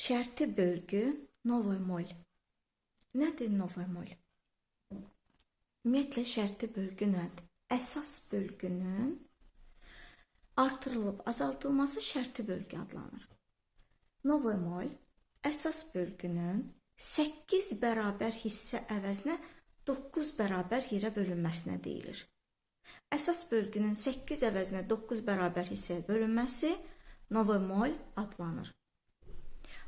Şərti bölgü novemol. Nədir novemol? Ümumiyyətlə şərti bölgü nədir? Əsas bölgünün artırılıb azaltılması şərti bölgü adlanır. Novemol əsas bölgünün 8 bərabər hissə əvəzinə 9 bərabər yerə bölünməsinə deyilir. Əsas bölgünün 8 əvəzinə 9 bərabər hissəyə bölünməsi novemol adlanır.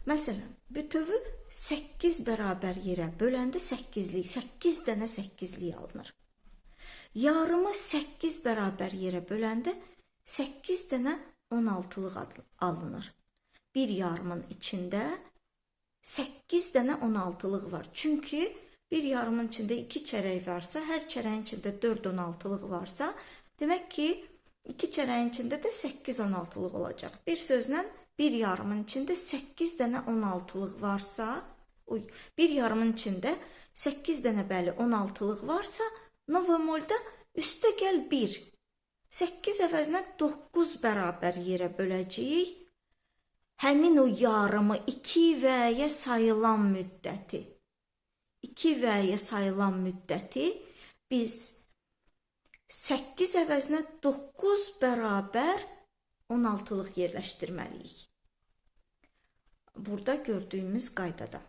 Məsələn, bütövu 8 bərabər yerə böləndə 8 dənə 8-lik alınır. Yarımı 8 bərabər yerə böləndə 8 dənə 16-lıq alınır. Bir yarımın içində 8 dənə 16-lıq var. Çünki bir yarımın içində 2 çərək varsa, hər çərəyin içində 4 16-lıq varsa, demək ki, 2 çərəyin içində də 8 16-lıq olacaq. Bir sözlə, bir yarımın içində 8 dənə 16-lıq varsa, bir yarımın içində 8 dənə bəli 16-lıq varsa, novemolda üstə gəl 1. 8 əvəzinə 9 bərabər yerə böləcəyik. Həmin o yarımı 2 və-yə sayılan müddəti. 2 və-yə sayılan müddəti biz 8 əvəzinə 9 bərabər 16-lıq yerləşdirməliyik. Burada gördüyümüz qaydada.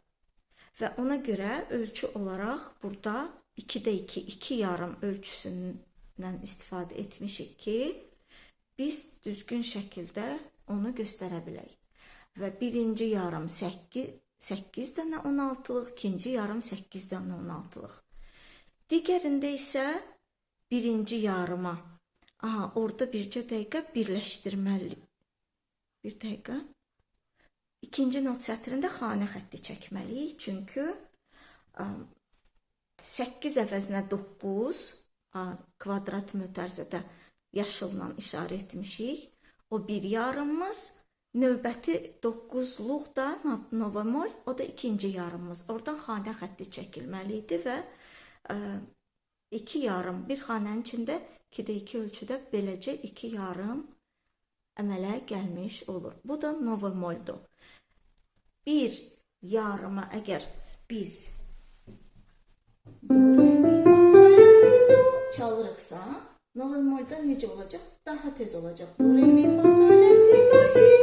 Və ona görə ölçü olaraq burada 2-də 2, 2 yarım ölçüsündən istifadə etmişik ki, biz düzgün şəkildə onu göstərə bilək. Və birinci yarım 8 dənə 16-lıq, ikinci yarım 8 dənə 16-lıq. Digərində isə birinci yarıma, orada bircə dəqiqə birləşdirməli. Bir dəqiqə. İkinci not sətrində xanə xətti çəkməliyik. Çünki 8 əvəzinə 9 kvadrat mötərizədə yaşılla işarə etmişik. O bir yarımımız, növbəti 9-luq da novemol, o da ikinci yarımımız. Oradan xanə xətti çəkilməli idi və 2 yarım bir xanənin içində 2-də 2 ölçüdə beləcə 2 yarım əmələ gəlmiş olur. Bu da novemoldur. Bir yarıma əgər biz do, re, mi, fa, sol, la, si, do çalırıqsa, novemolda necə olacaq? Daha tez olacaq. Do, re, mi, fa, sol, la, si, do, si.